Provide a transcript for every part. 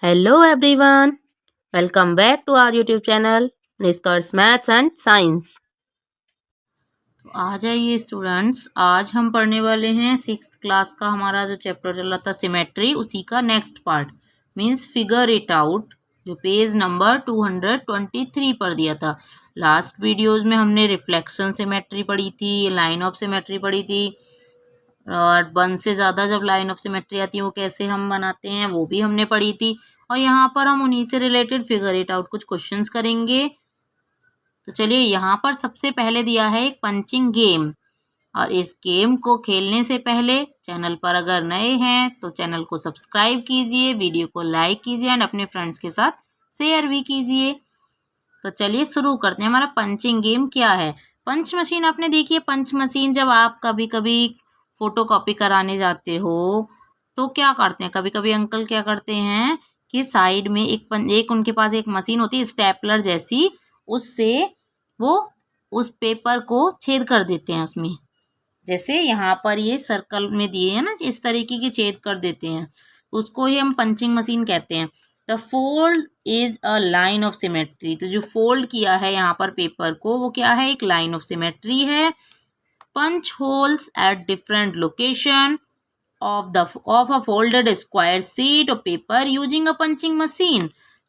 Hello everyone, welcome back to our YouTube channel निष्कर्ष maths and science. तो आ जाइए students, आज हम पढ़ने वाले हैं 6th क्लास का हमारा जो चैप्टर चल रहा था सिमेट्री, उसी का next part means figure it out, जो पेज नंबर 223 पर दिया था। लास्ट वीडियोस में हमने रिफ्लेक्शन सिमेट्री पढ़ी थी, लाइन ऑफ सिमेट्री पढ़ी थी, और 1 से ज़्यादा जब लाइन ऑफ सिमेट्री आती है वो कैसे हम बनाते हैं वो भी हमने पढ़ी थी। और यहाँ पर हम उन्हीं से रिलेटेड फिगर इट आउट कुछ क्वेश्चंस करेंगे। तो चलिए, यहाँ पर सबसे पहले दिया है एक पंचिंग गेम, और इस गेम को खेलने से पहले चैनल पर अगर नए हैं तो चैनल को सब्सक्राइब कीजिए, वीडियो को लाइक कीजिए एंड अपने फ्रेंड्स के साथ शेयर भी कीजिए। तो चलिए शुरू करते हैं। हमारा पंचिंग गेम क्या है? पंच मशीन आपने देखी है। पंच मशीन जब आप कभी कभी फोटो कॉपी कराने जाते हो तो क्या करते हैं, कभी कभी अंकल क्या करते हैं कि साइड में एक उनके पास एक मशीन होती है स्टेपलर जैसी, उससे वो उस पेपर को छेद कर देते हैं उसमें, जैसे यहाँ पर ये सर्कल में दिए हैं ना, इस तरीके की छेद कर देते हैं, उसको ही हम पंचिंग मशीन कहते हैं। The fold is a line of symmetry, तो जो फोल्ड किया है यहाँ पर पेपर को वो क्या है, एक लाइन ऑफ सिमेट्री है। Punch holes at different location of a folded square sheet of paper using a punching machine।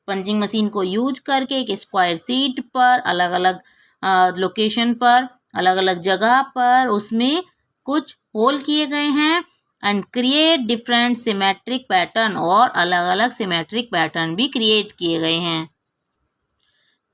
Punching machine को यूज करके एक स्क्वायर शीट पर अलग अलग लोकेशन पर, अलग अलग जगह पर उसमें कुछ होल किए गए हैं and create different symmetric pattern, और अलग अलग सिमेट्रिक पैटर्न भी क्रिएट किए गए हैं।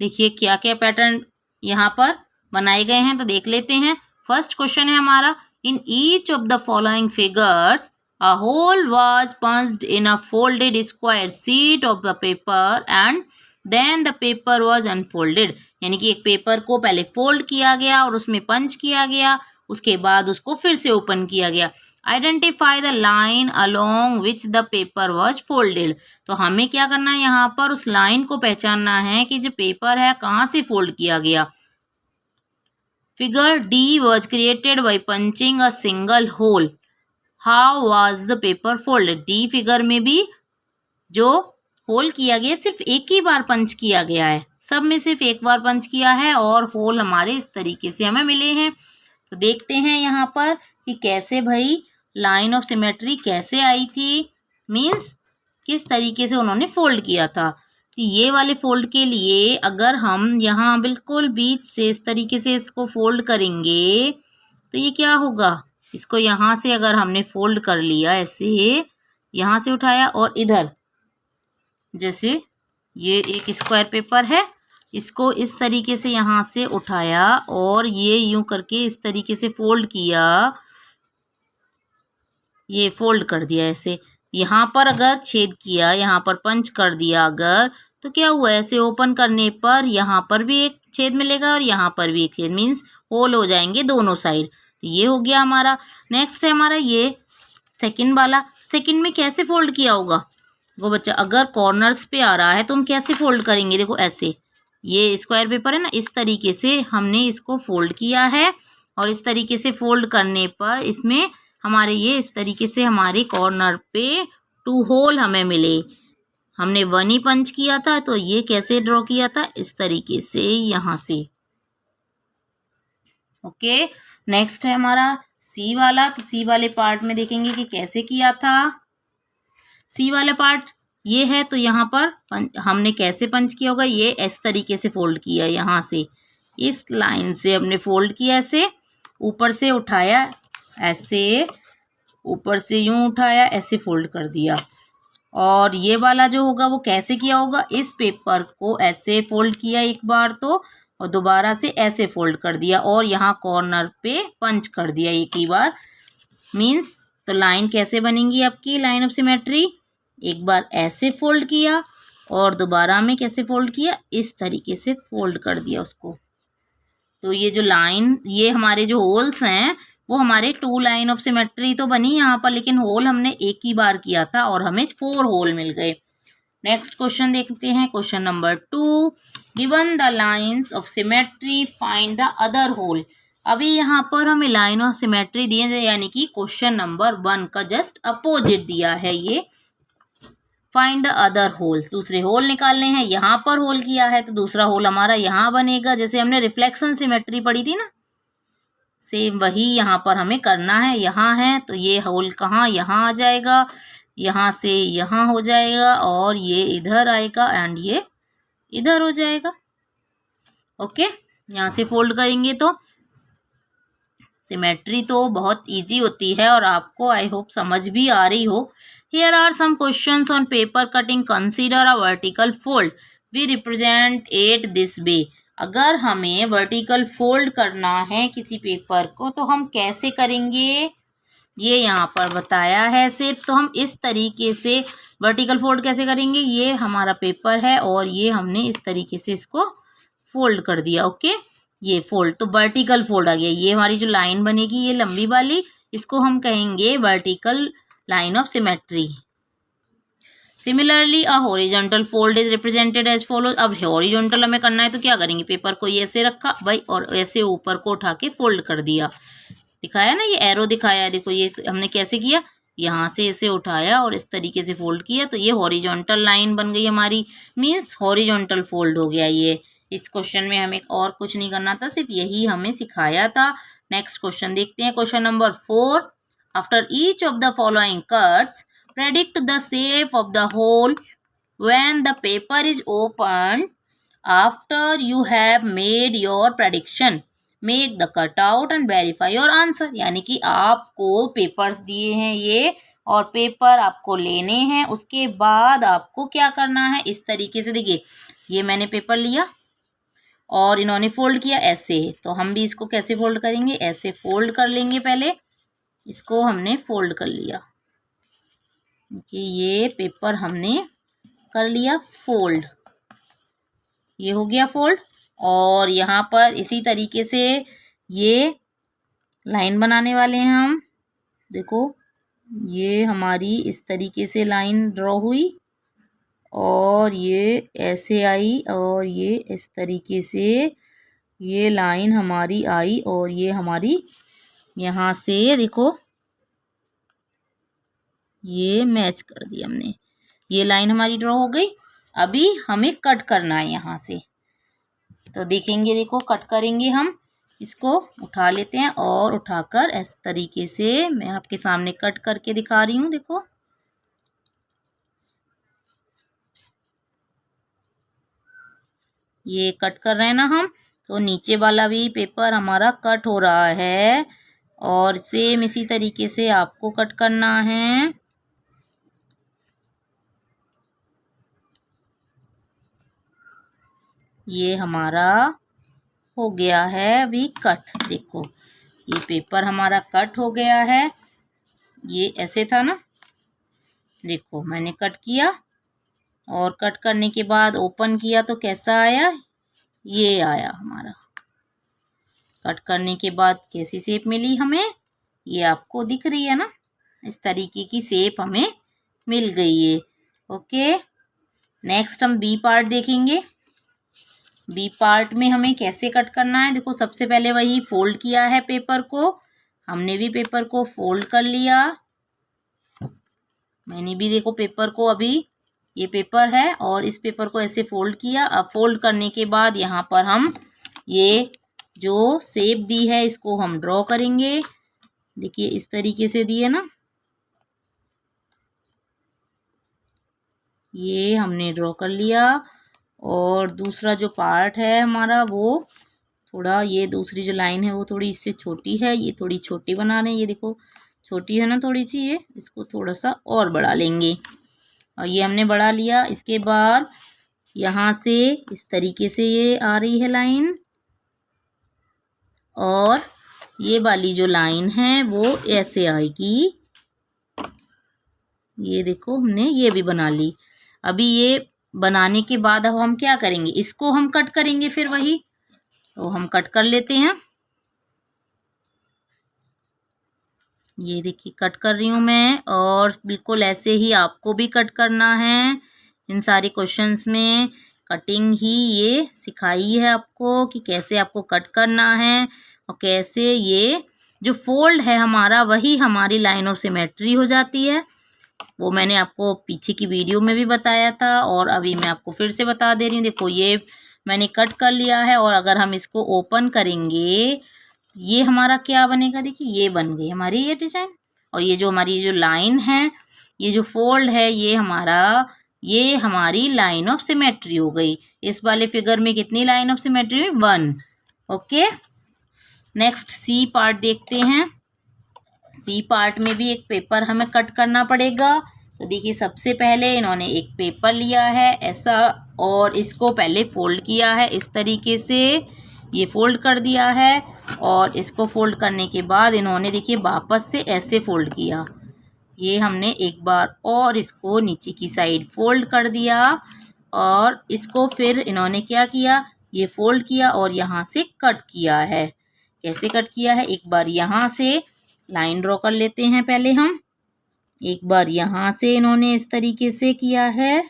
देखिए क्या क्या पैटर्न यहाँ पर बनाए गए हैं, तो देख लेते हैं। फर्स्ट क्वेश्चन है हमारा, in each of the following figures a hole was punched in a folded square sheet of the paper and then the paper was unfolded। यानी कि एक पेपर को पहले फोल्ड किया गया और उसमें पंच किया गया, उसके बाद उसको फिर से ओपन किया गया। Identify the line along which the paper was folded. तो हमें क्या करना है, यहाँ पर उस लाइन को पहचानना है कि जो पेपर है कहाँ से फोल्ड किया गया। Figure D was created by punching a single hole. How was the paper folded? D figure में भी जो होल किया गया सिर्फ एक ही बार पंच किया गया है, सब में सिर्फ एक बार पंच किया है और होल हमारे इस तरीके से हमें मिले हैं। तो देखते हैं यहाँ पर कि कैसे भाई लाइन ऑफ सिमेट्री कैसे आई थी, मीन्स किस तरीके से उन्होंने फोल्ड किया था। तो ये वाले फोल्ड के लिए अगर हम यहाँ बिल्कुल बीच से इस तरीके से इसको फोल्ड करेंगे तो ये क्या होगा, इसको यहाँ से अगर हमने फोल्ड कर लिया ऐसे, यहाँ से उठाया और इधर जैसे ये एक स्क्वायर पेपर है, इसको इस तरीके से यहाँ से उठाया और ये यूं करके इस तरीके से फोल्ड किया, ये फोल्ड कर दिया ऐसे। यहाँ पर अगर छेद किया, यहाँ पर पंच कर दिया अगर, तो क्या हुआ, ऐसे ओपन करने पर यहाँ पर भी एक छेद मिलेगा और यहाँ पर भी एक छेद, मीन्स होल हो जाएंगे दोनों साइड। तो ये हो गया हमारा। नेक्स्ट है हमारा ये सेकंड वाला। सेकंड में कैसे फोल्ड किया होगा वो बच्चा, अगर कॉर्नर्स पे आ रहा है तो हम कैसे फोल्ड करेंगे, देखो ऐसे, ये स्क्वायर पेपर है ना, इस तरीके से हमने इसको फोल्ड किया है और इस तरीके से फोल्ड करने पर इसमें हमारे ये इस तरीके से हमारे कॉर्नर पे 2 होल हमें मिले। हमने 1 ही पंच किया था, तो ये कैसे ड्रॉ किया था, इस तरीके से यहाँ से। ओके, नेक्स्ट है हमारा सी वाला। तो सी वाले पार्ट में देखेंगे कि कैसे किया था। सी वाला पार्ट ये है, तो यहाँ पर हमने कैसे पंच किया होगा, ये इस तरीके से फोल्ड किया, यहाँ से इस लाइन से हमने फोल्ड किया, ऐसे ऊपर से उठाया, ऐसे ऊपर से यूं उठाया, ऐसे फोल्ड कर दिया। और ये वाला जो होगा वो कैसे किया होगा, इस पेपर को ऐसे फोल्ड किया एक बार तो, और दोबारा से ऐसे फोल्ड कर दिया और यहाँ कॉर्नर पे पंच कर दिया एक ही बार, मीन्स तो लाइन कैसे बनेगी आपकी लाइन ऑफ सिमेट्री, एक बार ऐसे फोल्ड किया और दोबारा में कैसे फोल्ड किया, इस तरीके से फोल्ड कर दिया उसको। तो ये जो लाइन, ये हमारे जो होल्स हैं वो हमारे 2 लाइन ऑफ सिमेट्री तो बनी यहाँ पर, लेकिन होल हमने एक ही बार किया था और हमें 4 होल मिल गए। नेक्स्ट क्वेश्चन देखते हैं, question number 2। Given the lines of symmetry find the other hole. अभी यहाँ पर हमें लाइन ऑफ सिमेट्री दिए, यानी कि क्वेश्चन नंबर 1 का जस्ट अपोजिट दिया है ये। फाइंड द अदर होल्स, दूसरे होल निकालने हैं। यहाँ पर होल किया है तो दूसरा होल हमारा यहाँ बनेगा, जैसे हमने रिफ्लेक्शन सिमेट्री पढ़ी थी ना, सेम वही यहाँ पर हमें करना है। यहाँ है तो ये होल कहाँ, यहाँ आ जाएगा, यहाँ से यहाँ हो जाएगा और ये इधर आएगा एंड ये इधर हो जाएगा। ओके, यहाँ से फोल्ड करेंगे तो सिमेट्री तो बहुत इजी होती है और आपको आई होप समझ भी आ रही हो। Here are some questions on paper cutting. Consider a vertical fold. We represent it this way. अगर हमें वर्टिकल फोल्ड करना है किसी पेपर को तो हम कैसे करेंगे, ये यहाँ पर बताया है सिर्फ। तो हम इस तरीके से वर्टिकल फोल्ड कैसे करेंगे, ये हमारा पेपर है और ये हमने इस तरीके से इसको फोल्ड कर दिया। ओके, ये फोल्ड तो वर्टिकल फोल्ड आ गया। ये हमारी जो लाइन बनेगी ये लंबी वाली, इसको हम कहेंगे vertical line of symmetry. Similarly a horizontal fold is represented as follows. अब हॉरिजॉन्टल हमें करना है तो क्या करेंगे, पेपर को ये ऐसे रखा भाई और ऐसे ऊपर को उठा के फोल्ड कर दिया। दिखाया ना, ये एरो दिखाया है, देखो ये हमने कैसे किया, यहाँ से इसे उठाया और इस तरीके से फोल्ड किया तो ये हॉरिजॉन्टल लाइन बन गई हमारी, मीन्स हॉरिजॉन्टल फोल्ड हो गया ये। इस क्वेश्चन में हमें और कुछ नहीं करना था, सिर्फ यही हमें सिखाया था। नेक्स्ट क्वेश्चन देखते हैं, question number 4। After each of the following cuts predict the shape of the hole when the paper is opened. After you have made your prediction, make the cutout and verify your answer. यानी कि आपको papers दिए हैं ये और paper आपको लेने हैं, उसके बाद आपको क्या करना है, इस तरीके से देखिए ये मैंने पेपर लिया और इन्होंने फोल्ड किया ऐसे, तो हम भी इसको कैसे फोल्ड करेंगे, ऐसे फोल्ड कर लेंगे। पहले इसको हमने फोल्ड कर लिया कि ये पेपर हमने कर लिया फोल्ड, ये हो गया फोल्ड। और यहाँ पर इसी तरीके से ये लाइन बनाने वाले हैं हम। देखो ये हमारी इस तरीके से लाइन ड्रॉ हुई और ये ऐसे आई और ये इस तरीके से ये लाइन हमारी आई और ये हमारी यहाँ से देखो ये मैच कर दिया हमने, ये लाइन हमारी ड्रॉ हो गई। अभी हमें कट करना है यहाँ से, तो देखेंगे, देखो कट करेंगे हम, इसको उठा लेते हैं और उठाकर इस तरीके से मैं आपके सामने कट करके दिखा रही हूँ। देखो ये कट कर रहे हैं ना हम, तो नीचे वाला भी पेपर हमारा कट हो रहा है और सेम इसी तरीके से आपको कट करना है। ये हमारा हो गया है अभी कट। देखो ये पेपर हमारा कट हो गया है, ये ऐसे था ना, देखो मैंने कट किया और कट करने के बाद ओपन किया तो कैसा आया, ये आया हमारा। कट करने के बाद कैसी शेप मिली हमें, ये आपको दिख रही है ना, इस तरीके की शेप हमें मिल गई है। ओके, नेक्स्ट हम बी पार्ट देखेंगे। बी पार्ट में हमें कैसे कट करना है, देखो सबसे पहले वही फोल्ड किया है पेपर को, हमने भी पेपर को फोल्ड कर लिया। मैंने भी देखो पेपर को, अभी ये पेपर है और इस पेपर को ऐसे फोल्ड किया। अब फोल्ड करने के बाद यहाँ पर हम ये जो शेप दी है इसको हम ड्रॉ करेंगे। देखिए इस तरीके से दी है ना, ये हमने ड्रॉ कर लिया। और दूसरा जो पार्ट है हमारा वो थोड़ा, ये दूसरी जो लाइन है वो थोड़ी इससे छोटी है, ये थोड़ी छोटी बना रहे हैं। ये देखो छोटी है ना थोड़ी सी, ये इसको थोड़ा सा और बढ़ा लेंगे और ये हमने बढ़ा लिया। इसके बाद यहाँ से इस तरीके से ये आ रही है लाइन और ये वाली जो लाइन है वो ऐसे आएगी। ये देखो हमने ये भी बना ली। अभी ये बनाने के बाद अब हम क्या करेंगे, इसको हम कट करेंगे, फिर वही तो हम कट कर लेते हैं। ये देखिए कट कर रही हूँ मैं और बिल्कुल ऐसे ही आपको भी कट करना है। इन सारे क्वेश्चंस में कटिंग ही ये सिखाई है आपको कि कैसे आपको कट करना है और कैसे ये जो फोल्ड है हमारा वही हमारी लाइन ऑफ सिमेट्री हो जाती है। वो मैंने आपको पीछे की वीडियो में भी बताया था और अभी मैं आपको फिर से बता दे रही हूँ। देखो ये मैंने कट कर लिया है और अगर हम इसको ओपन करेंगे ये हमारा क्या बनेगा, देखिए ये बन गई हमारी ये डिजाइन। और ये जो हमारी जो लाइन है, ये जो फोल्ड है, ये हमारी लाइन ऑफ सिमेट्री हो गई। इस वाले फिगर में कितनी लाइन ऑफ सिमेट्री हुई, 1। ओके, नेक्स्ट सी पार्ट देखते हैं। सी पार्ट में भी एक पेपर हमें कट करना पड़ेगा। तो देखिए सबसे पहले इन्होंने एक पेपर लिया है ऐसा और इसको पहले फोल्ड किया है इस तरीके से, ये फोल्ड कर दिया है और इसको फोल्ड करने के बाद इन्होंने देखिए वापस से ऐसे फोल्ड किया। ये हमने एक बार और इसको नीचे की साइड फोल्ड कर दिया और इसको फिर इन्होंने क्या किया, ये फोल्ड किया और यहाँ से कट किया है। कैसे कट किया है, एक बार यहाँ से लाइन ड्रॉ कर लेते हैं पहले हम। एक बार यहाँ से इन्होंने इस तरीके से किया है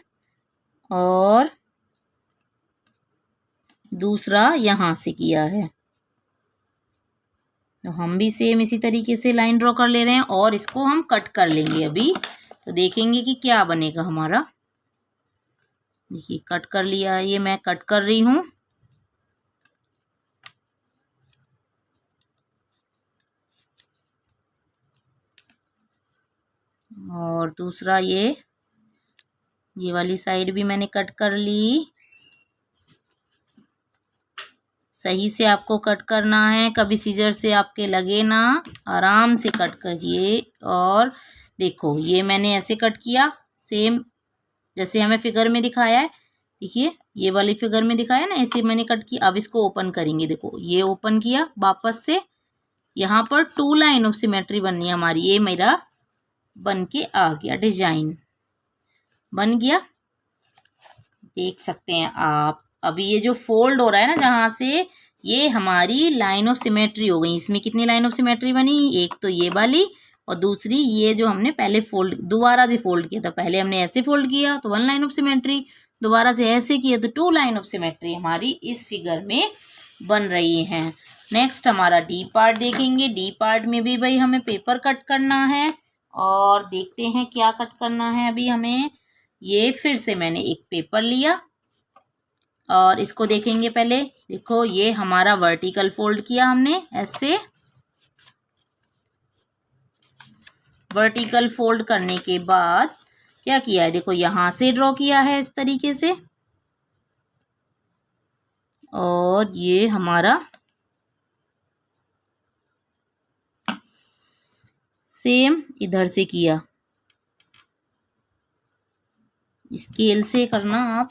और दूसरा यहाँ से किया है। तो हम भी सेम इसी तरीके से लाइन ड्रॉ कर ले रहे हैं और इसको हम कट कर लेंगे अभी। तो देखेंगे कि क्या बनेगा हमारा। देखिए कट कर लिया, ये मैं कट कर रही हूँ। और दूसरा ये वाली साइड भी मैंने कट कर ली। सही से आपको कट करना है, कभी सीजर से आपके लगे ना, आराम से कट करिए। और देखो ये मैंने ऐसे कट किया सेम जैसे हमें फिगर में दिखाया है। देखिए ये वाली फिगर में दिखाया ना, ऐसे मैंने कट किया। अब इसको ओपन करेंगे, देखो ये ओपन किया वापस से, यहाँ पर 2 लाइन ऑफ सिमेट्री बननी है हमारी। ये मेरा बन के आ गया, डिजाइन बन गया, देख सकते हैं आप। अभी ये जो फोल्ड हो रहा है ना जहाँ से, ये हमारी लाइन ऑफ सिमेट्री हो गई। इसमें कितनी लाइन ऑफ सिमेट्री बनी, एक तो ये वाली और दूसरी ये जो हमने पहले फोल्ड दोबारा से फोल्ड किया था। पहले हमने ऐसे फोल्ड किया तो 1 लाइन ऑफ सिमेट्री, दोबारा से ऐसे किया तो 2 लाइन ऑफ सिमेट्री हमारी इस फिगर में बन रही हैं। नेक्स्ट हमारा डी पार्ट देखेंगे। डी पार्ट में भी भाई हमें पेपर कट करना है और देखते हैं क्या कट करना है अभी हमें। ये फिर से मैंने एक पेपर लिया और इसको देखेंगे पहले। देखो ये हमारा वर्टिकल फोल्ड किया हमने ऐसे, वर्टिकल फोल्ड करने के बाद क्या किया है, देखो यहाँ से ड्रॉ किया है इस तरीके से और ये हमारा सेम इधर से किया। स्केल से करना, आप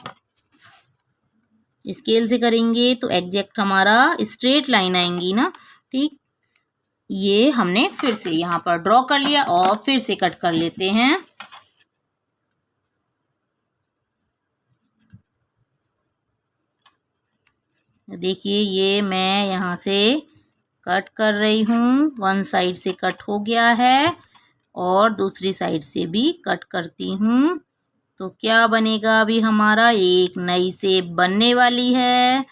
स्केल से करेंगे तो एग्जैक्ट हमारा स्ट्रेट लाइन आएंगी ना, ठीक। ये हमने फिर से यहाँ पर ड्रॉ कर लिया और फिर से कट कर लेते हैं। देखिए ये मैं यहाँ से कट कर रही हूँ, वन साइड से कट हो गया है और दूसरी साइड से भी कट करती हूँ। तो क्या बनेगा अभी हमारा, एक नई शेप बनने वाली है।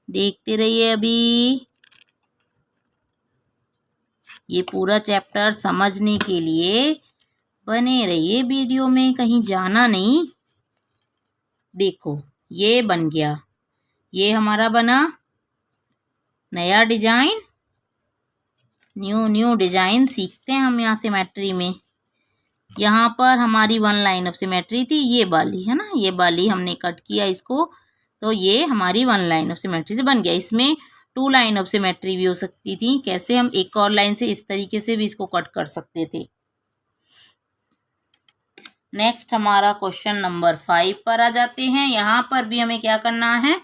देखते रहिए अभी। ये पूरा चैप्टर समझने के लिए बने रहिए वीडियो में, कहीं जाना नहीं। देखो ये बन गया, ये हमारा बना नया डिजाइन। न्यू डिजाइन सीखते हैं हम यहाँ सिमेट्री में। यहाँ पर हमारी 1 लाइन ऑफ सिमेट्री थी, ये वाली है ना, ये वाली हमने कट किया इसको, तो ये हमारी 1 लाइन ऑफ सिमेट्री से बन गया। इसमें 2 लाइन ऑफ सिमेट्री भी हो सकती थी। कैसे, हम एक और लाइन से इस तरीके से भी इसको कट कर सकते थे। नेक्स्ट हमारा क्वेश्चन नंबर 5 पर आ जाते हैं। यहाँ पर भी हमें क्या करना है,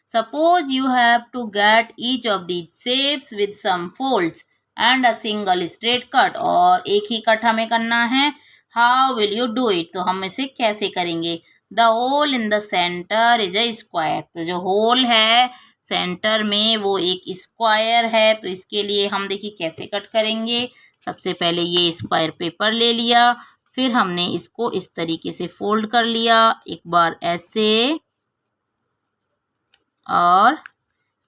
suppose you have to get each of these shapes with some folds and a single straight cut. और एक ही कट हमें करना है। How will you do it, तो हम इसे कैसे करेंगे। The hole in the centre is a square, तो जो होल है सेंटर में वो एक स्क्वायर है। तो इसके लिए हम देखिए कैसे कट करेंगे। सबसे पहले ये स्क्वायर पेपर ले लिया, फिर हमने इसको इस तरीके से फोल्ड कर लिया, एक बार ऐसे और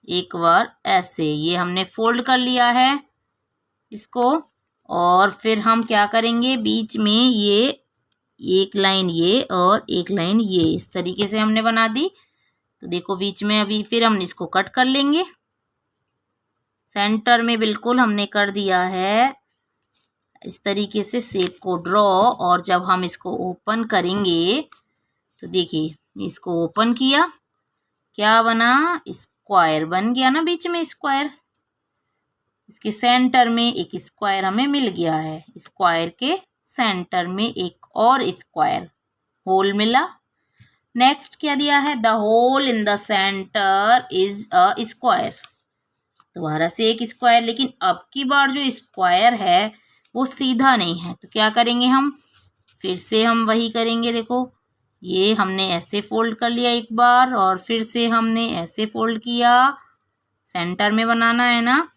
एक बार ऐसे। ये हमने फोल्ड कर लिया है इसको। और फिर हम क्या करेंगे, बीच में ये एक लाइन ये और एक लाइन ये, इस तरीके से हमने बना दी। तो देखो बीच में अभी फिर हम इसको कट कर लेंगे। सेंटर में बिल्कुल हमने कर दिया है इस तरीके से शेप को ड्रॉ। और जब हम इसको ओपन करेंगे तो देखिए इसको ओपन किया, क्या बना, स्क्वायर बन गया ना, बीच में स्क्वायर। इसके सेंटर में एक स्क्वायर हमें मिल गया है, स्क्वायर के सेंटर में एक और स्क्वायर होल मिला। नेक्स्ट क्या दिया है, the hole in the centre is a square, दोबारा से एक स्क्वायर। लेकिन अब की बार जो स्क्वायर है वो सीधा नहीं है, तो क्या करेंगे हम, फिर से हम वही करेंगे। देखो ये हमने ऐसे फोल्ड कर लिया एक बार, और फिर से हमने ऐसे फोल्ड किया, सेंटर में बनाना है ना।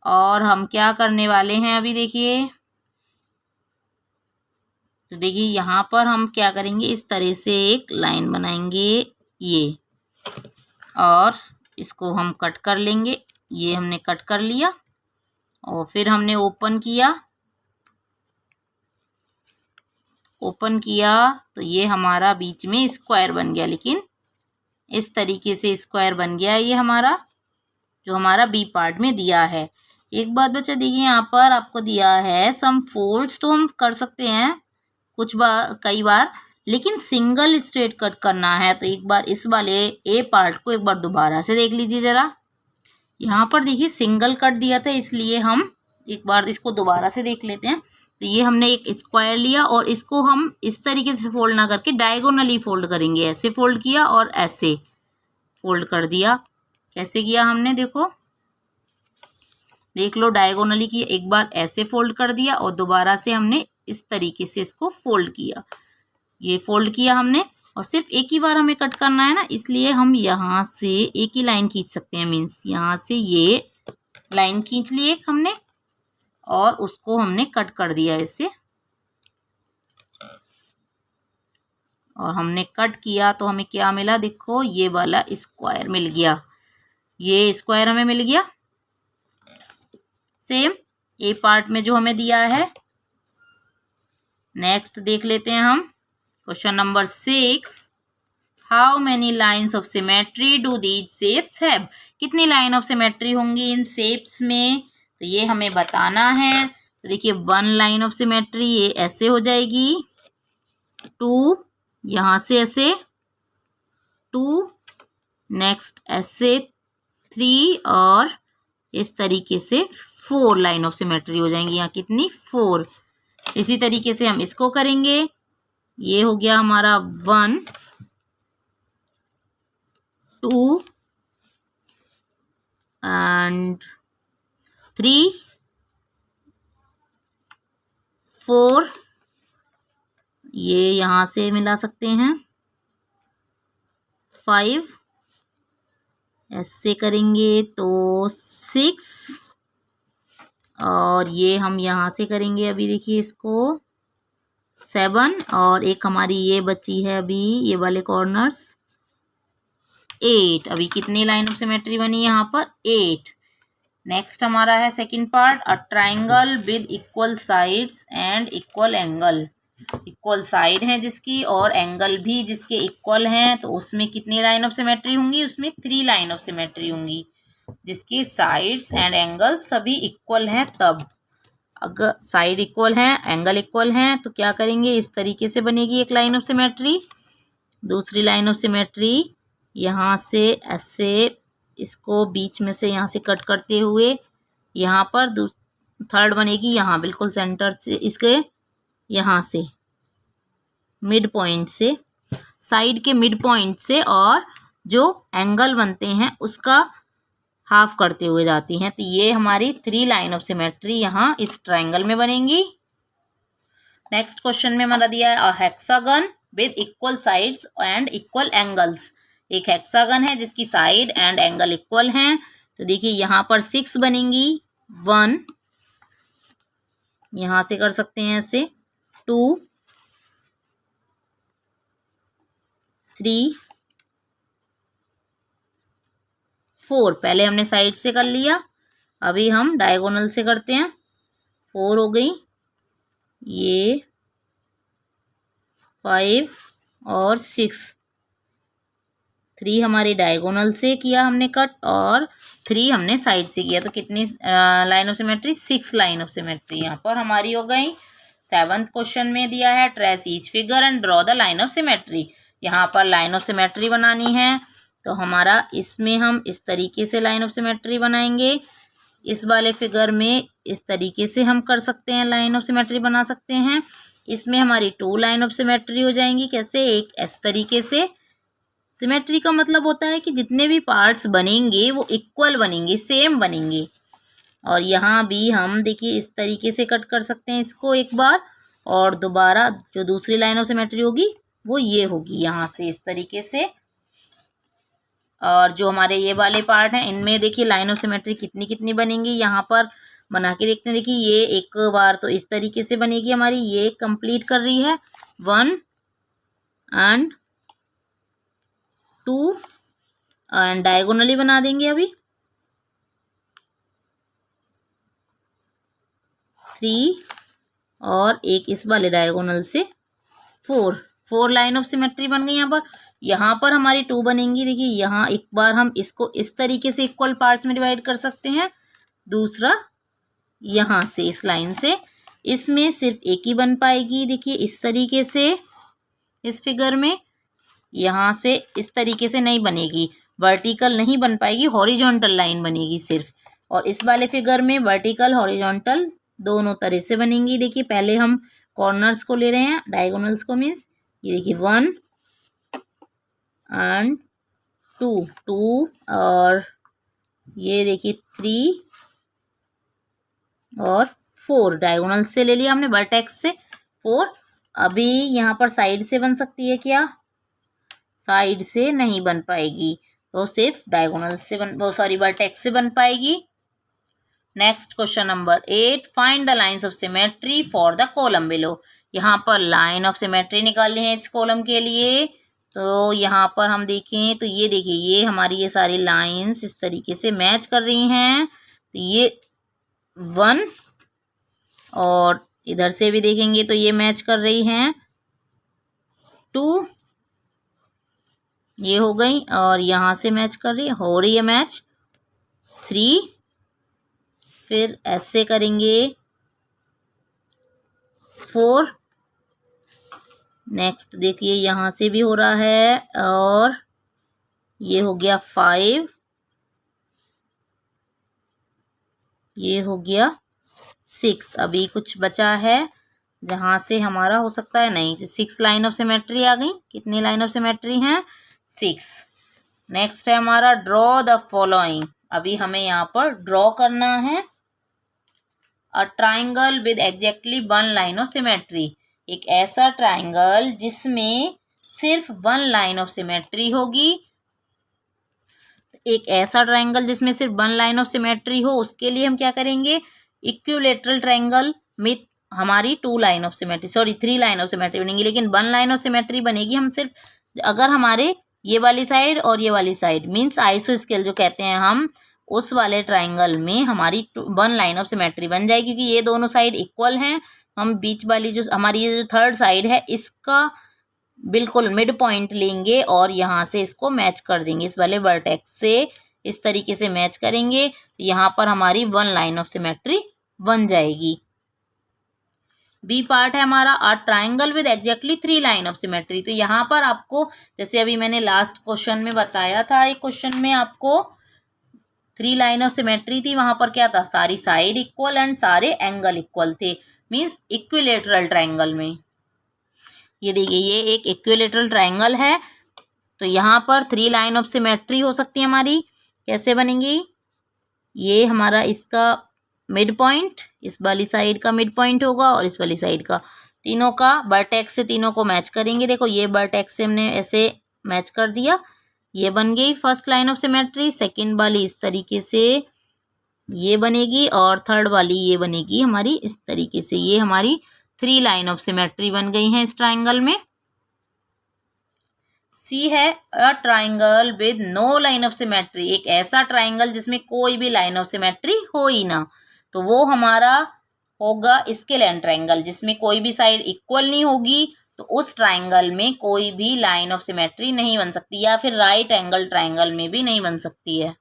और हम क्या करने वाले हैं अभी देखिए, तो देखिए यहाँ पर हम क्या करेंगे, इस तरह से एक लाइन बनाएंगे ये, और इसको हम कट कर लेंगे। ये हमने कट कर लिया और फिर हमने ओपन किया, ओपन किया तो ये हमारा बीच में स्क्वायर बन गया। लेकिन इस तरीके से स्क्वायर बन गया ये हमारा, जो हमारा बी पार्ट में दिया है। एक बात बच्चा देखिए, यहाँ पर आपको दिया है सम फोल्ड्स, तो हम कर सकते हैं कुछ बार, कई बार, लेकिन सिंगल स्ट्रेट कट करना है। तो एक बार इस वाले ए पार्ट को एक बार दोबारा से देख लीजिए जरा। यहाँ पर देखिए सिंगल कट दिया था, इसलिए हम एक बार इसको दोबारा से देख लेते हैं। तो ये हमने एक स्क्वायर लिया और इसको हम इस तरीके से फोल्ड ना करके डायगोनली फोल्ड करेंगे। ऐसे फोल्ड किया और ऐसे फोल्ड कर दिया। कैसे किया हमने, देखो देख लो, डायगोनली की एक बार ऐसे फोल्ड कर दिया और दोबारा से हमने इस तरीके से इसको फोल्ड किया। ये फोल्ड किया हमने, और सिर्फ एक ही बार हमें कट करना है ना, इसलिए हम यहाँ से एक ही लाइन खींच सकते हैं। मीन्स यहाँ से ये लाइन खींच ली एक हमने, और उसको हमने कट कर दिया ऐसे। और हमने कट किया तो हमें क्या मिला, देखो ये वाला स्क्वायर मिल गया, ये स्क्वायर हमें मिल गया। सेम ए पार्ट में जो हमें दिया है। नेक्स्ट देख लेते हैं हम question number 6, how many lines of symmetry do these shapes have, कितनी लाइन ऑफ सिमेट्री होंगी इन शेप्स में, तो ये हमें बताना है। तो देखिए 1 लाइन ऑफ सिमेट्री ये ऐसे हो जाएगी, 2 यहाँ से ऐसे, 2 नेक्स्ट ऐसे, 3 और इस तरीके से 4 लाइन ऑफ सिमेट्री हो जाएंगी। यहाँ कितनी, 4। इसी तरीके से हम इसको करेंगे। ये हो गया हमारा 1 2 एंड 3 4, ये यहाँ से मिला सकते हैं, 5 ऐसे करेंगे तो 6, और ये हम यहाँ से करेंगे अभी देखिए इसको 7, और एक हमारी ये बची है अभी ये वाले कॉर्नर्स 8। अभी कितनी लाइन ऑफ सिमेट्री बनी यहाँ पर, 8। नेक्स्ट हमारा है second part, a triangle with equal sides and equal angle, equal side है जिसकी और एंगल भी जिसके इक्वल हैं, तो उसमें कितनी लाइन ऑफ सिमेट्री होंगी, उसमें 3 लाइन ऑफ सिमेट्री होंगी, जिसकी साइड्स एंड एंगल सभी इक्वल हैं। तब अगर साइड इक्वल हैं, एंगल इक्वल हैं, तो क्या करेंगे, इस तरीके से बनेगी एक लाइन ऑफ सिमेट्री। दूसरी लाइन ऑफ सिमेट्री यहाँ से ऐसे, इसको बीच में से यहाँ से कट करते हुए यहाँ पर थर्ड बनेगी, यहाँ बिल्कुल सेंटर से, इसके यहाँ से मिड पॉइंट से, साइड के मिड पॉइंट से, और जो एंगल बनते हैं उसका हाफ करते हुए जाती हैं। तो ये हमारी 3 लाइन ऑफ सिमेट्री यहाँ इस ट्रायंगल में बनेंगी। नेक्स्ट क्वेश्चन में हमारा दिया है a hexagon with equal sides and equal angles, एक हेक्सागन है जिसकी साइड एंड एंगल इक्वल हैं। तो देखिए यहाँ पर 6 बनेंगी, 1 यहाँ से कर सकते हैं ऐसे, 2 3 4, पहले हमने साइड से कर लिया, अभी हम डायगोनल से करते हैं। 4 हो गई, ये 5 और 6, 3 हमारे डायगोनल से किया हमने कट और 3 हमने साइड से किया। तो कितनी line of symmetry? 6 line of symmetry यहाँ पर हमारी हो गई। 7th क्वेश्चन में दिया है trace each figure and draw the line of symmetry. यहाँ पर लाइन ऑफ सिमेट्री बनानी है, तो हमारा इसमें हम इस तरीके से लाइन ऑफ सिमेट्री बनाएंगे। इस वाले फिगर में इस तरीके से हम कर सकते हैं, लाइन ऑफ सिमेट्री बना सकते हैं। इसमें हमारी 2 लाइन ऑफ सिमेट्री हो जाएंगी। कैसे? एक इस तरीके से। सिमेट्री का मतलब होता है कि जितने भी पार्ट्स बनेंगे वो इक्वल बनेंगे, सेम बनेंगे। और यहाँ भी हम देखिए इस तरीके से कट कर सकते हैं इसको एक बार, और दोबारा जो दूसरी लाइन ऑफ सिमेट्री होगी वो ये होगी यहाँ से इस तरीके से। और जो हमारे ये वाले पार्ट हैं इनमें देखिए लाइन ऑफ सिमेट्री कितनी कितनी बनेंगी, यहाँ पर बना के देखते हैं। देखिए ये एक बार तो इस तरीके से बनेगी हमारी, ये कंप्लीट कर रही है 1 एंड 2 एंड डायगोनली बना देंगे अभी 3 और एक इस वाले डायगोनल से 4 लाइन ऑफ सिमेट्री बन गई। यहाँ पर हमारी 2 बनेंगी। देखिए यहाँ एक बार हम इसको इस तरीके से इक्वल पार्ट्स में डिवाइड कर सकते हैं, दूसरा यहाँ से इस लाइन से। इसमें सिर्फ एक ही बन पाएगी, देखिए इस तरीके से इस फिगर में। यहाँ से इस तरीके से नहीं बनेगी, वर्टिकल नहीं बन पाएगी, हॉरिजॉन्टल लाइन बनेगी सिर्फ। और इस वाले फिगर में वर्टिकल हॉरिजॉन्टल दोनों तरह से बनेंगी। देखिए पहले हम कॉर्नर्स को ले रहे हैं, डायगोनल्स को, मीन्स ये देखिए 1 एंड 2 और ये देखिए 3 और 4 डायगोनल से ले लिया हमने, वर्टेक्स से 4। अभी यहाँ पर साइड से बन सकती है क्या? साइड से नहीं बन पाएगी, तो सिर्फ डायगोनल से वर्टेक्स से बन पाएगी। Next question number 8, find the lines of symmetry for the column below. यहाँ पर लाइन ऑफ सिमेट्री निकालनी है इस कॉलम के लिए। तो यहाँ पर हम देखें तो ये देखिए ये हमारी ये सारी लाइंस इस तरीके से मैच कर रही हैं। तो ये 1 और इधर से भी देखेंगे तो ये मैच कर रही हैं 2, ये हो गई, और यहाँ से मैच कर रही है, हो रही है मैच 3, फिर ऐसे करेंगे 4, नेक्स्ट देखिए यहाँ से भी हो रहा है, और ये हो गया 5, ये हो गया 6। अभी कुछ बचा है जहाँ से हमारा हो सकता है नहीं, तो 6 लाइन ऑफ सिमेट्री आ गई। कितनी लाइन ऑफ सिमेट्री हैं? 6। नेक्स्ट है हमारा ड्रॉ द फॉलोइंग। अभी हमें यहाँ पर ड्रॉ करना है a triangle with exactly 1 line of symmetry. एक ऐसा ट्राइंगल जिसमें सिर्फ 1 लाइन ऑफ सिमेट्री होगी। एक ऐसा ट्राइंगल जिसमें सिर्फ 1 लाइन ऑफ सिमेट्री हो, उसके लिए हम क्या करेंगे? इक्विलेटरल ट्राइंगल में हमारी 2 line of symmetry 3 line of symmetry बनेगी, लेकिन 1 लाइन ऑफ सिमेट्री बनेगी हम सिर्फ अगर हमारे ये वाली साइड और ये वाली साइड मीन्स आइसोस्केल जो कहते हैं हम, उस वाले ट्राइंगल में हमारी 1 लाइन ऑफ सिमेट्री बन जाएगी। क्योंकि ये दोनों साइड इक्वल हैं, हम बीच वाली जो हमारी ये जो थर्ड साइड है इसका बिल्कुल मिड पॉइंट लेंगे और यहाँ से इसको मैच कर देंगे, इस वाले वर्टेक्स से इस तरीके से मैच करेंगे। तो यहाँ पर हमारी 1 लाइन ऑफ सिमेट्री बन जाएगी। बी पार्ट है हमारा अ triangle with exactly 3 line of symmetry. तो यहाँ पर आपको जैसे अभी मैंने लास्ट क्वेश्चन में बताया था, एक क्वेश्चन में आपको 3 लाइन ऑफ सिमेट्री थी, वहां पर क्या था? सारी साइड इक्वल एंड सारे एंगल इक्वल थे, मीन्स इक्विलेटरल ट्राइंगल में। ये देखिए ये एक इक्विलेटरल ट्राइंगल है, तो यहाँ पर 3 लाइन ऑफ सिमेट्री हो सकती है हमारी। कैसे बनेंगी? ये हमारा इसका मिड पॉइंट, इस वाली साइड का मिड पॉइंट होगा और इस वाली साइड का, तीनों का वर्टेक्स से तीनों को मैच करेंगे। देखो ये वर्टेक्स से हमने ऐसे मैच कर दिया, ये बन गई first line of symmetry. Second वाली इस तरीके से ये बनेगी और थर्ड वाली ये बनेगी हमारी इस तरीके से। ये हमारी 3 लाइन ऑफ सिमेट्री बन गई हैं इस ट्राइंगल में। सी है a triangle with no line of symmetry. एक ऐसा ट्राइंगल जिसमें कोई भी लाइन ऑफ सिमेट्री हो ही ना, तो वो हमारा होगा स्केलेन ट्राइंगल, जिसमें कोई भी साइड इक्वल नहीं होगी तो उस ट्राइंगल में कोई भी लाइन ऑफ सिमेट्री नहीं बन सकती, या फिर राइट एंगल ट्राइंगल में भी नहीं बन सकती है।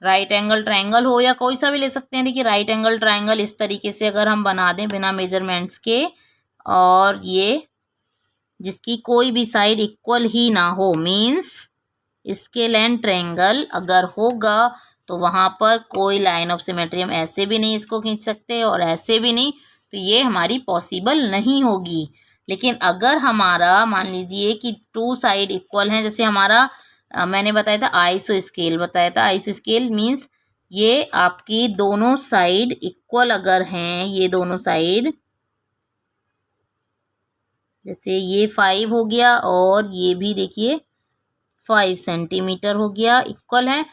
राइट एंगल ट्राइंगल हो या कोई सा भी ले सकते हैं। देखिए राइट एंगल ट्राइंगल इस तरीके से अगर हम बना दें बिना मेजरमेंट्स के, और ये जिसकी कोई भी साइड इक्वल ही ना हो, मीन्स स्केल एंड ट्रायंगल अगर होगा तो वहाँ पर कोई लाइन ऑफ सिमेट्री हम ऐसे भी नहीं इसको खींच सकते और ऐसे भी नहीं, तो ये हमारी पॉसिबल नहीं होगी। लेकिन अगर हमारा मान लीजिए कि टू साइड इक्वल हैं, जैसे हमारा मैंने बताया था आइसो स्केल, बताया था आइसो स्केल मीन्स ये आपकी दोनों साइड इक्वल अगर हैं, ये दोनों साइड जैसे ये 5 हो गया और ये भी देखिए 5 सेंटीमीटर हो गया, इक्वल है,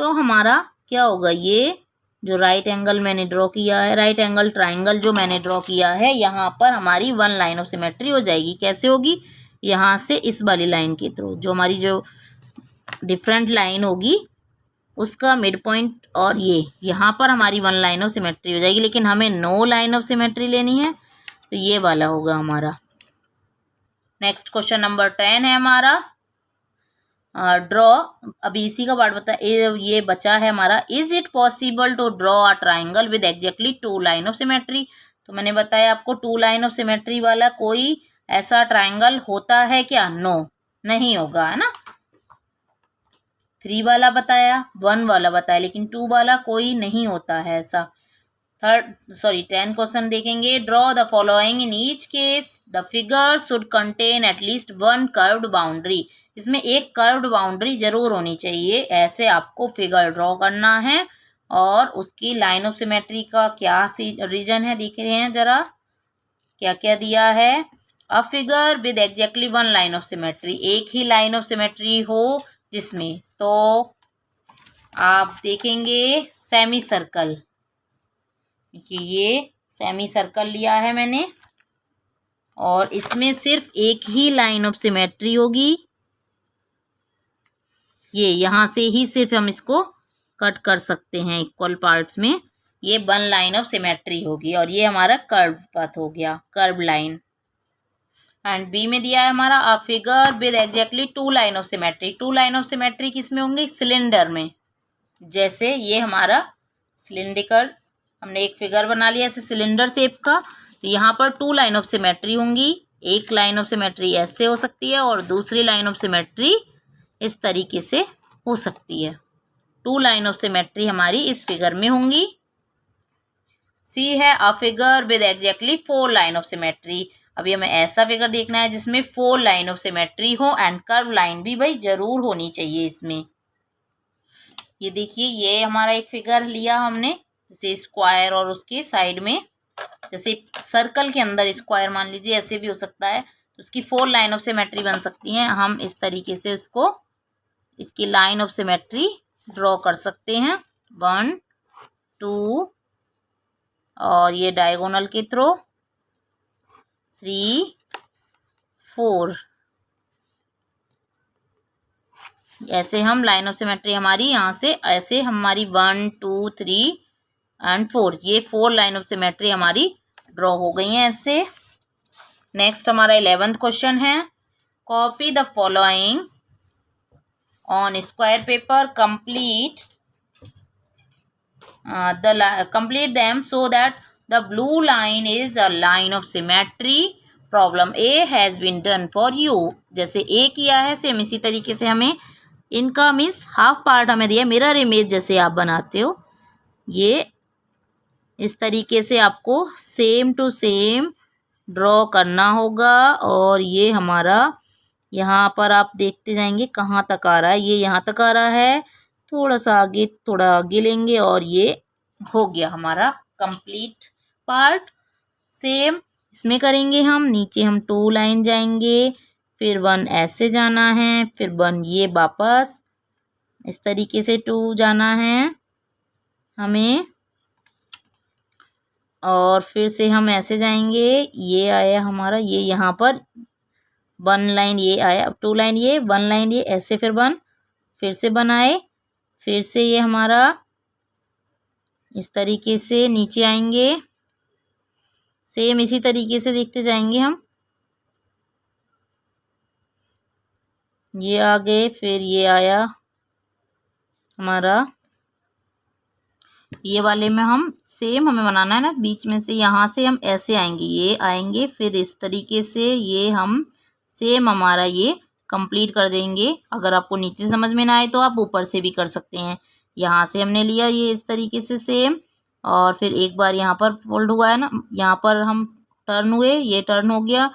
तो हमारा क्या होगा, ये जो राइट एंगल मैंने ड्रॉ किया है, राइट एंगल ट्राइंगल जो मैंने ड्रॉ किया है, यहाँ पर हमारी वन लाइन ऑफ सिमेट्री हो जाएगी। कैसे होगी, यहाँ से इस वाली लाइन के थ्रू, जो हमारी जो डिफरेंट लाइन होगी उसका मिड पॉइंट, और ये यहाँ पर हमारी वन लाइन ऑफ सिमेट्री हो जाएगी। लेकिन हमें नो लाइन ऑफ सिमेट्री लेनी है, तो ये वाला होगा हमारा। नेक्स्ट क्वेश्चन नंबर 10 है हमारा, ड्रॉ, अभी इसी का पार्ट बता, ये बचा है हमारा, is it possible to draw a triangle with exactly two line of symmetry. तो मैंने बताया आपको टू लाइन ऑफ सिमेट्री वाला कोई ऐसा ट्राइंगल होता है क्या, नो, नहीं होगा, है ना। 3 वाला बताया, 1 वाला बताया, लेकिन 2 वाला कोई नहीं होता है ऐसा। 10 क्वेश्चन देखेंगे, draw the following in each case the figure should contain at least one curved boundary. इसमें एक कर्व्ड बाउंड्री जरूर होनी चाहिए, ऐसे आपको फिगर ड्रॉ करना है। और उसकी लाइन ऑफ सिमेट्री का क्या रीजन है, देख रहे हैं जरा क्या क्या दिया है। अ figure with exactly one line of symmetry, एक ही लाइन ऑफ सिमेट्री हो जिसमें, तो आप देखेंगे सेमी सर्कल, ये सेमी सर्कल लिया है मैंने, और इसमें सिर्फ एक ही लाइन ऑफ सिमेट्री होगी, ये यहाँ से ही सिर्फ हम इसको कट कर सकते हैं इक्वल पार्ट्स में, ये वन लाइन ऑफ सिमेट्री होगी, और ये हमारा कर्व पाथ हो गया, कर्व लाइन। एंड बी में दिया है हमारा a figure with exactly two line of symmetry. Two line of symmetry किस में होंगे, सिलेंडर में। जैसे ये हमारा सिलिंड्रिकल, हमने एक फिगर बना लिया ऐसे सिलेंडर शेप का, तो यहाँ पर टू लाइन ऑफ सिमेट्री होंगी। एक लाइन ऑफ सिमेट्री ऐसे हो सकती है और दूसरी लाइन ऑफ सिमेट्री इस तरीके से हो सकती है। टू लाइन ऑफ सिमेट्री हमारी इस फिगर में होंगी। सी है अ figure with exactly 4 line of symmetry. अभी हमें ऐसा फिगर देखना है जिसमें 4 लाइन ऑफ सिमेट्री हो, एंड कर्व लाइन भी भाई जरूर होनी चाहिए इसमें। ये देखिए, ये हमारा एक फिगर लिया हमने, जैसे स्क्वायर और उसके साइड में, जैसे सर्कल के अंदर स्क्वायर मान लीजिए, ऐसे भी हो सकता है, तो उसकी 4 लाइन ऑफ सिमेट्री बन सकती हैं। हम इस तरीके से उसको, इसकी लाइन ऑफ सिमेट्री ड्रॉ कर सकते हैं, 1 2, और ये डायगोनल के थ्रू 3 4, ऐसे हम लाइन ऑफ सिमेट्री हमारी यहाँ से ऐसे हमारी 1 2 3 एंड 4, ये 4 लाइन ऑफ सिमेट्री हमारी ड्रॉ हो गई हैं ऐसे। नेक्स्ट हमारा 11th क्वेश्चन है, copy the following on square paper, complete complete them so that the blue line is a line of symmetry. Problem A has been done for you. जैसे A किया है, same इसी तरीके से हमें इनका मीन्स हाफ पार्ट हमें दिया, मिरर इमेज जैसे आप बनाते हो, ये इस तरीके से आपको सेम टू सेम ड्रॉ करना होगा। और ये हमारा यहाँ पर आप देखते जाएंगे कहाँ तक आ रहा है, ये यहाँ तक आ रहा है, थोड़ा सा आगे, थोड़ा आगे लेंगे, और ये हो गया हमारा कंप्लीट पार्ट। सेम इसमें करेंगे हम, नीचे हम 2 लाइन जाएंगे, फिर 1 ऐसे जाना है, फिर 1 ये वापस इस तरीके से 2 जाना है हमें, और फिर से हम ऐसे जाएंगे, ये आया हमारा, ये यहाँ पर 1 लाइन ये आया, 2 लाइन ये, 1 लाइन ये, ऐसे फिर 1, फिर से बनाए, फिर से ये हमारा इस तरीके से नीचे आएंगे, सेम इसी तरीके से देखते जाएंगे हम, ये आ गए, फिर ये आया हमारा, ये वाले में हम सेम हमें बनाना है ना, बीच में से यहाँ से हम ऐसे आएंगे, ये आएंगे, फिर इस तरीके से ये हम सेम हमारा ये कंप्लीट कर देंगे। अगर आपको नीचे से समझ में ना आए तो आप ऊपर से भी कर सकते हैं। यहाँ से हमने लिया ये इस तरीके से सेम, और फिर एक बार यहाँ पर फोल्ड हुआ है ना, यहाँ पर हम टर्न हुए, ये टर्न हो गया,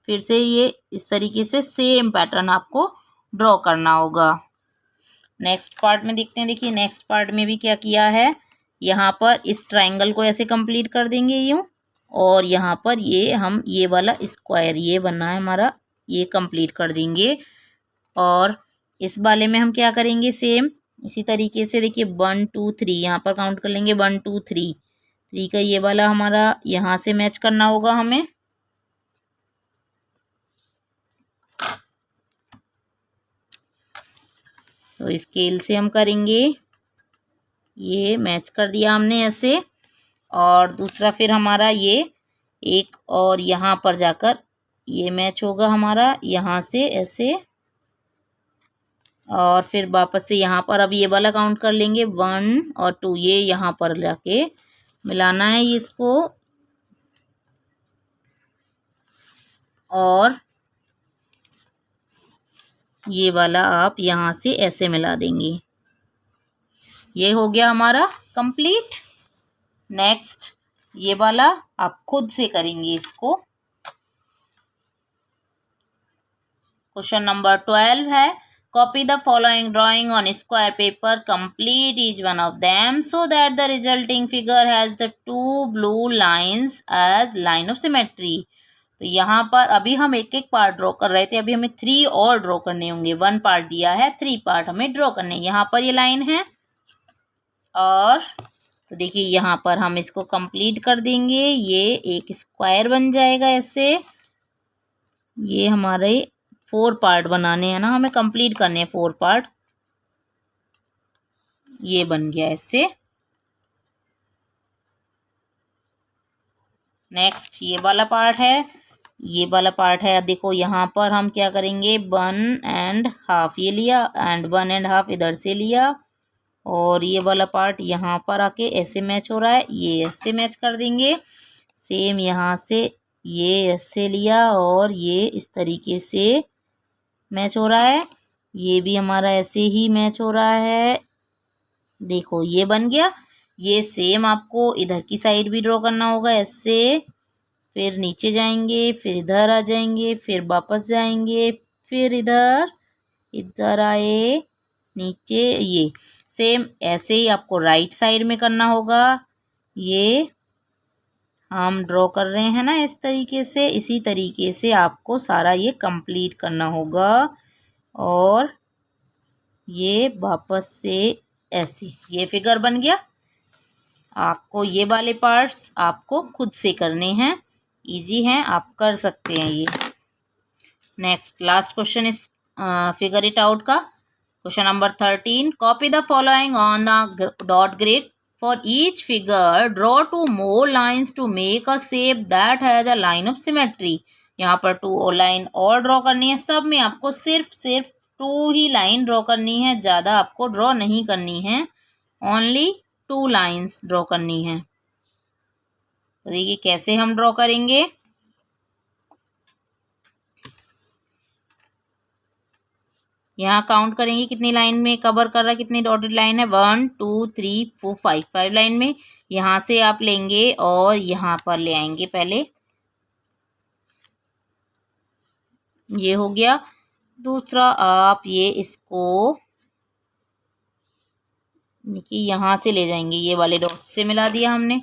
फिर से ये इस तरीके से सेम पैटर्न आपको ड्रॉ करना होगा। नेक्स्ट पार्ट में देखते हैं। देखिए नेक्स्ट पार्ट में भी क्या किया है, यहाँ पर इस ट्रायंगल को ऐसे कंप्लीट कर देंगे यूँ, और यहाँ पर ये हम ये वाला स्क्वायर ये बना है हमारा, ये कंप्लीट कर देंगे। और इस वाले में हम क्या करेंगे, सेम इसी तरीके से देखिए 1 2 3 यहाँ पर काउंट कर लेंगे, 1 2 3 3 का ये वाला हमारा यहाँ से मैच करना होगा हमें। तो स्केल से हम करेंगे, ये मैच कर दिया हमने ऐसे। और दूसरा फिर हमारा ये एक और यहाँ पर जाकर ये मैच होगा हमारा यहाँ से ऐसे, और फिर वापस से यहाँ पर अब ये वाला काउंट कर लेंगे 1 और 2, ये यहाँ पर जाके मिलाना है इसको, और ये वाला आप यहाँ से ऐसे मिला देंगे। ये हो गया हमारा कंप्लीट। नेक्स्ट ये वाला आप खुद से करेंगे इसको। क्वेश्चन नंबर 12 है, copy the following drawing on square paper, complete each one of them so that the resulting figure has the 2 blue lines as line of symmetry. तो यहाँ पर अभी हम एक एक पार्ट ड्रॉ कर रहे थे, अभी हमें 3 और ड्रॉ करने होंगे। 1 पार्ट दिया है, 3 पार्ट हमें ड्रॉ करने। यहाँ पर ये लाइन है, और तो देखिए यहाँ पर हम इसको कंप्लीट कर देंगे, ये एक स्क्वायर बन जाएगा ऐसे। ये हमारे 4 पार्ट बनाने हैं ना, हमें कंप्लीट करने हैं 4 पार्ट। ये बन गया ऐसे। नेक्स्ट ये वाला पार्ट है, ये वाला पार्ट है। देखो यहाँ पर हम क्या करेंगे, 1.5 ये लिया एंड 1.5 इधर से लिया, और ये वाला पार्ट यहाँ पर आके ऐसे मैच हो रहा है, ये ऐसे मैच कर देंगे। सेम यहाँ से ये ऐसे लिया और ये इस तरीके से मैच हो रहा है, ये भी हमारा ऐसे ही मैच हो रहा है। देखो ये बन गया। ये सेम आपको इधर की साइड भी ड्रॉ करना होगा ऐसे, फिर नीचे जाएंगे, फिर इधर आ जाएंगे, फिर वापस जाएंगे, फिर इधर इधर आए नीचे, ये सेम ऐसे ही आपको राइट साइड में करना होगा। ये हम ड्रॉ कर रहे हैं ना इस तरीके से, इसी तरीके से आपको सारा ये कंप्लीट करना होगा। और ये वापस से ऐसे ये फिगर बन गया। आपको ये वाले पार्ट्स आपको खुद से करने हैं, इजी हैं, आप कर सकते हैं ये। नेक्स्ट लास्ट क्वेश्चन इस फिगर इट आउट का। Question number 13, copy the following on the dot grid for each figure, draw 2 more lines to make a shape that has a line of symmetry। यहाँ पर 2 line और draw करनी है। सब में आपको सिर्फ 2 ही लाइन ड्रॉ करनी है, ज़्यादा आपको ड्रॉ नहीं करनी है, ओनली 2 लाइन्स ड्रॉ करनी है। तो देखिए कैसे हम ड्रॉ करेंगे। यहाँ काउंट करेंगे कितनी लाइन में कवर कर रहा है, कितनी डॉटेड लाइन है, 1 2 3 4 5 लाइन में। यहाँ से आप लेंगे और यहाँ पर ले आएंगे पहले, ये हो गया। दूसरा आप ये इसको देखिए यहाँ से ले जाएंगे, ये वाले डॉट से मिला दिया हमने,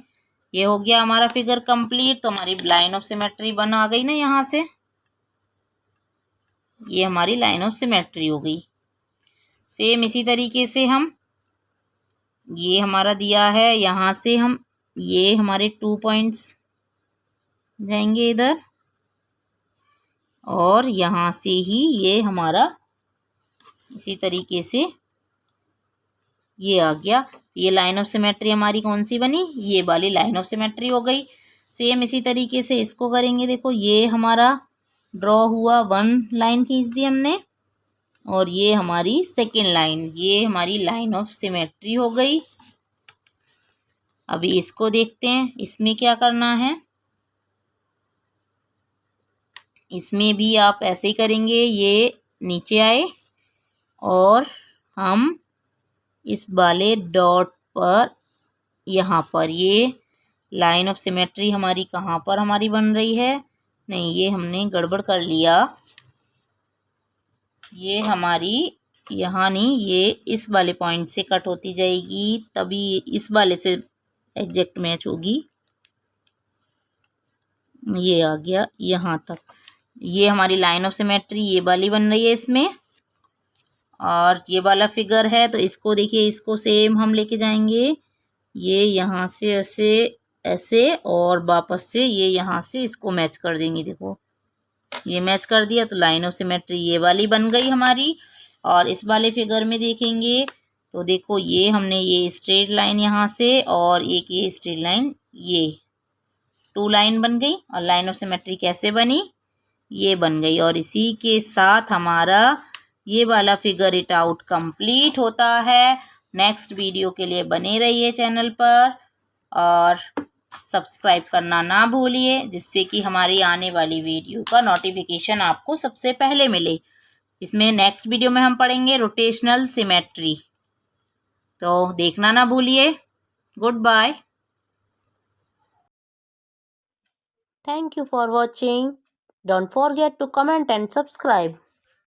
ये हो गया हमारा फिगर कंप्लीट। तो हमारी लाइन ऑफ सिमेट्री बन आ गई ना, यहाँ से ये हमारी लाइन ऑफ सिमेट्री हो गई। सेम इसी तरीके से हम ये हमारा दिया है, यहाँ से हम ये हमारे 2 पॉइंट्स जाएंगे इधर, और यहाँ से ही ये हमारा इसी तरीके से ये आ गया। ये लाइन ऑफ सिमेट्री हमारी कौन सी बनी, ये वाली लाइन ऑफ सिमेट्री हो गई। सेम इसी तरीके से इसको करेंगे। देखो ये हमारा ड्रॉ हुआ, 1 लाइन खींच दी हमने, और ये हमारी सेकेंड लाइन, ये हमारी लाइन ऑफ सिमेट्री हो गई। अभी इसको देखते हैं, इसमें क्या करना है। इसमें भी आप ऐसे ही करेंगे, ये नीचे आए और हम इस वाले डॉट पर, यहाँ पर ये लाइन ऑफ सिमेट्री हमारी कहाँ पर हमारी बन रही है, नहीं ये हमने गड़बड़ कर लिया, ये हमारी यहाँ नहीं, ये इस वाले पॉइंट से कट होती जाएगी, तभी इस वाले से एग्जैक्ट मैच होगी। ये आ गया यहाँ तक, ये हमारी लाइन ऑफ सिमेट्री ये वाली बन रही है इसमें, और ये वाला फिगर है तो इसको देखिए, इसको सेम हम लेके जाएंगे, ये यहाँ से ऐसे ऐसे और वापस से ये यहाँ से इसको मैच कर देंगे। देखो ये मैच कर दिया तो लाइन ऑफ सिमेट्री ये वाली बन गई हमारी। और इस वाले फिगर में देखेंगे तो देखो ये हमने ये स्ट्रेट लाइन यहाँ से और एक ये स्ट्रेट लाइन, ये 2 लाइन बन गई। और लाइन ऑफ सिमेट्री कैसे बनी, ये बन गई। और इसी के साथ हमारा ये वाला फिगर इट आउट कंप्लीट होता है। नेक्स्ट वीडियो के लिए बने रहिए चैनल पर और सब्सक्राइब करना ना भूलिए, जिससे कि हमारी आने वाली वीडियो का नोटिफिकेशन आपको सबसे पहले मिले। इसमें नेक्स्ट वीडियो में हम पढ़ेंगे रोटेशनल सिमेट्री, तो देखना ना भूलिए। Good bye. Thank you for watching. Don't forget to comment and subscribe.